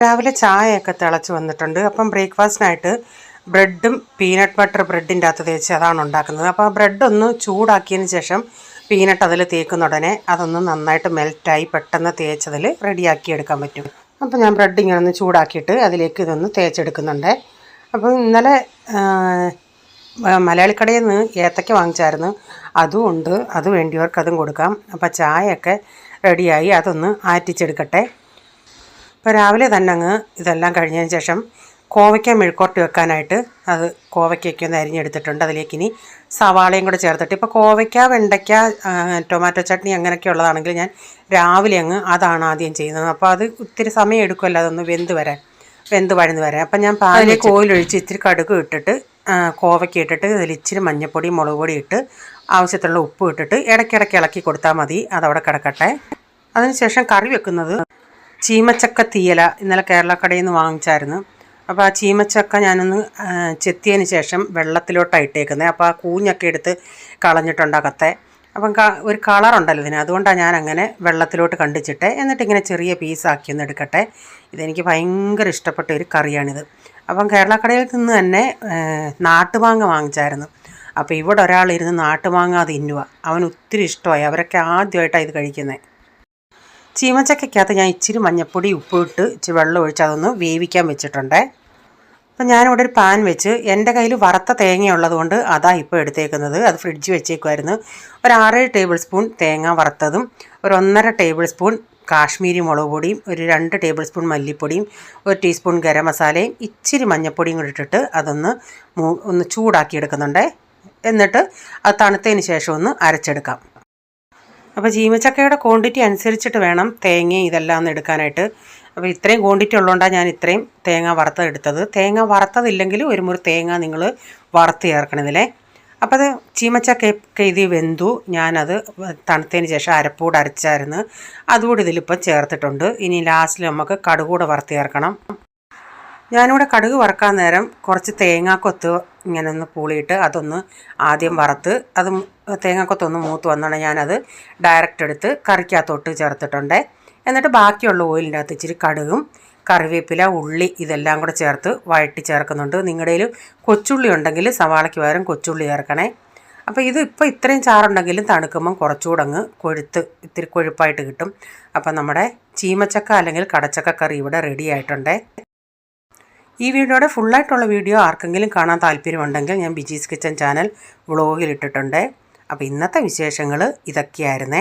രാവിലെ ചായയൊക്കെ തിളച്ച് വന്നിട്ടുണ്ട്. അപ്പം ബ്രേക്ക്ഫാസ്റ്റിനായിട്ട് ബ്രെഡും പീനട്ട് ബട്ടർ ബ്രെഡിൻ്റെ അകത്ത് തേച്ച് അതാണ് ഉണ്ടാക്കുന്നത്. അപ്പോൾ ആ ബ്രെഡ് ഒന്ന് ചൂടാക്കിയതിന് ശേഷം പീനട്ട് അതിൽ തേക്കുന്ന ഉടനെ അതൊന്ന് നന്നായിട്ട് മെൽറ്റായി പെട്ടെന്ന് തേച്ചതിൽ റെഡിയാക്കി എടുക്കാൻ പറ്റും. അപ്പോൾ ഞാൻ ബ്രെഡ് ഇങ്ങനെ ഒന്ന് ചൂടാക്കിയിട്ട് അതിലേക്ക് ഇതൊന്ന് തേച്ചെടുക്കുന്നുണ്ട്. അപ്പോൾ ഇന്നലെ മലയാളിക്കടയിൽ നിന്ന് ഏത്തയ്ക്ക വാങ്ങിച്ചായിരുന്നു, അതും ഉണ്ട്. അത് വേണ്ടിയവർക്ക് അതും കൊടുക്കാം. അപ്പോൾ ചായയൊക്കെ റെഡിയായി, അതൊന്ന് ആറ്റിച്ചെടുക്കട്ടെ. അപ്പോൾ രാവിലെ തന്നെ അങ്ങ് ഇതെല്ലാം കഴിഞ്ഞതിന് ശേഷം കോവയ്ക്ക മെഴുക്കുവരട്ടി വെക്കാനായിട്ട് അത് കോവയ്ക്കൊക്കെ ഒന്ന് അരിഞ്ഞെടുത്തിട്ടുണ്ട്. അതിലേക്ക് ഇനി സവാളയും കൂടെ ചേർത്തിട്ട്, ഇപ്പോൾ കോവയ്ക്ക, വെണ്ടയ്ക്ക, ടൊമാറ്റോ ചട്നി അങ്ങനെയൊക്കെ ഉള്ളതാണെങ്കിൽ ഞാൻ രാവിലെ അങ്ങ് അതാണ് ആദ്യം ചെയ്യുന്നത്. അപ്പോൾ അത് ഒത്തിരി സമയം എടുക്കുമല്ലോ അതൊന്ന് വെന്ത് വഴന്ന് വരാൻ. അപ്പം ഞാൻ പാലിലേക്ക് ഓയിലൊഴിച്ച് ഇത്തിരി കടുക് ഇട്ടിട്ട് കോവയ്ക്ക് ഇട്ടിട്ട് അതിൽ ഇച്ചിരി മഞ്ഞൾപ്പൊടി, മുളക് പൊടി ഇട്ട് ആവശ്യത്തിലുള്ള ഉപ്പ് ഇട്ടിട്ട് ഇടയ്ക്കിടയ്ക്ക് ഇളക്കി കൊടുത്താൽ മതി. അതവിടെ കിടക്കട്ടെ. അതിനുശേഷം കറി വെക്കുന്നത് ചീമച്ചക്ക തീയല ഇന്നലെ കേരളക്കടയിൽ നിന്ന് വാങ്ങിച്ചായിരുന്നു. അപ്പോൾ ആ ചീമച്ചക്ക ഞാനൊന്ന് ചെത്തിയതിന് ശേഷം വെള്ളത്തിലോട്ടാണ് ഇട്ടേക്കുന്നത്. അപ്പോൾ ആ കൂഞ്ഞൊക്കെ എടുത്ത് കളഞ്ഞിട്ടുണ്ടാകത്തെ. അപ്പം ഒരു കളറുണ്ടല്ലോ ഇതിന്, അതുകൊണ്ടാണ് ഞാൻ അങ്ങനെ വെള്ളത്തിലോട്ട് കണ്ടിച്ചിട്ട് എന്നിട്ടിങ്ങനെ ചെറിയ പീസാക്കി ഒന്ന് എടുക്കട്ടെ. ഇതെനിക്ക് ഭയങ്കര ഇഷ്ടപ്പെട്ട ഒരു കറിയാണിത്. അപ്പം കേരളക്കടയിൽ നിന്ന് തന്നെ നാട്ടുമാങ്ങ വാങ്ങിച്ചായിരുന്നു. അപ്പോൾ ഇവിടെ ഒരാളിരുന്ന് നാട്ടുമാങ്ങ തിന്നുക, അവന് ഒത്തിരി ഇഷ്ടമായി. അവരൊക്കെ ആദ്യമായിട്ടാണ് ഇത് കഴിക്കുന്നത്. ചീമച്ചക്കയ്ക്കകത്ത് ഞാൻ ഇച്ചിരി മഞ്ഞൾപ്പൊടി, ഉപ്പിട്ട് ഇച്ചിരി വെള്ളം ഒഴിച്ച് അതൊന്ന് വേവിക്കാൻ വെച്ചിട്ടുണ്ട്. അപ്പം ഞാനിവിടെ ഒരു പാൻ വെച്ച്, എൻ്റെ കയ്യിൽ വറുത്ത തേങ്ങയുള്ളത് കൊണ്ട് അതാണ് ഇപ്പോൾ എടുത്തേക്കുന്നത്. അത് ഫ്രിഡ്ജ് വെച്ചേക്കുമായിരുന്നു. ഒരു 6-7 ടേബിൾ സ്പൂൺ തേങ്ങ വറുത്തതും, ഒരു 1.5 ടേബിൾ സ്പൂൺ കാശ്മീരി മുളക് പൊടിയും, ഒരു 2 ടേബിൾ സ്പൂൺ മല്ലിപ്പൊടിയും, 1 ടീസ്പൂൺ ഗരം മസാലയും, ഇച്ചിരി മഞ്ഞൾപ്പൊടിയും കൂടി ഇട്ടിട്ട് ഒന്ന് ചൂടാക്കി എടുക്കുന്നുണ്ട്. എന്നിട്ട് അത് തണുത്തതിന് ശേഷം ഒന്ന് അരച്ചെടുക്കാം. അപ്പോൾ ചീമച്ചക്കയുടെ ക്വാണ്ടിറ്റി അനുസരിച്ചിട്ട് വേണം തേങ്ങയും ഇതെല്ലാം ഒന്ന് എടുക്കാനായിട്ട്. അപ്പോൾ ഇത്രയും ക്വാണ്ടിറ്റി ഉള്ളതുകൊണ്ടാണ് ഞാൻ ഇത്രയും തേങ്ങ വറുത്തെടുത്തത്. തേങ്ങ വറുത്തതില്ലെങ്കിൽ ഒരു മുറി തേങ്ങ നിങ്ങൾ വറുത്ത് ചേർക്കണതില്ലേ. അപ്പോൾ അത് ചീമച്ചക്കയൊക്കെ ഇത് വെന്തു. ഞാനത് തണുത്തതിന് ശേഷം അരപ്പൂടെ അരച്ചായിരുന്നു, അതുകൂടി ഇതിലിപ്പം ചേർത്തിട്ടുണ്ട്. ഇനി ലാസ്റ്റിൽ നമുക്ക് കടുകൂടെ വറുത്ത് ചേർക്കണം. ഞാനിവിടെ കടുക് വറുക്കാൻ നേരം കുറച്ച് തേങ്ങാക്കൊത്ത് ഇങ്ങനെ ഒന്ന് പൂളിയിട്ട് അതൊന്ന് ആദ്യം വറുത്ത്, അത് തേങ്ങാക്കൊത്തൊന്ന് മൂത്ത് വന്നോണ്ട് ഞാനത് ഡയറക്റ്റ് എടുത്ത് കറിക്കകത്തോട്ട് ചേർത്തിട്ടുണ്ട്. എന്നിട്ട് ബാക്കിയുള്ള ഓയിലിൻ്റെ അകത്ത് ഇച്ചിരി കടുകും കറിവേപ്പില, ഉള്ളി ഇതെല്ലാം കൂടെ ചേർത്ത് വഴറ്റി ചേർക്കുന്നുണ്ട്. നിങ്ങളുടെ കയ്യിൽ കൊച്ചുള്ളി ഉണ്ടെങ്കിൽ സവാളയ്ക്ക് പകരം കൊച്ചുള്ളി ചേർക്കണേ. അപ്പോൾ ഇത് ഇപ്പോൾ ഇത്രയും ചാറുണ്ടെങ്കിലും തണുക്കുമ്പം കുറച്ചുകൂടെ അങ്ങ് ഇത്തിരി കൊഴുപ്പായിട്ട് കിട്ടും. അപ്പം നമ്മുടെ ചീമച്ചക്ക അല്ലെങ്കിൽ കടച്ചക്ക കറി ഇവിടെ റെഡി ആയിട്ടുണ്ട്. ഈ വീഡിയോയുടെ ഫുള്ളായിട്ടുള്ള വീഡിയോ ആർക്കെങ്കിലും കാണാൻ താല്പര്യമുണ്ടെങ്കിൽ ഞാൻ ബിജീസ് കിച്ചൻ ചാനൽ വ്ളോഗിൽ ഇട്ടിട്ടുണ്ട്. അപ്പോൾ ഇന്നത്തെ വിശേഷങ്ങൾ ഇതൊക്കെയായിരുന്നേ.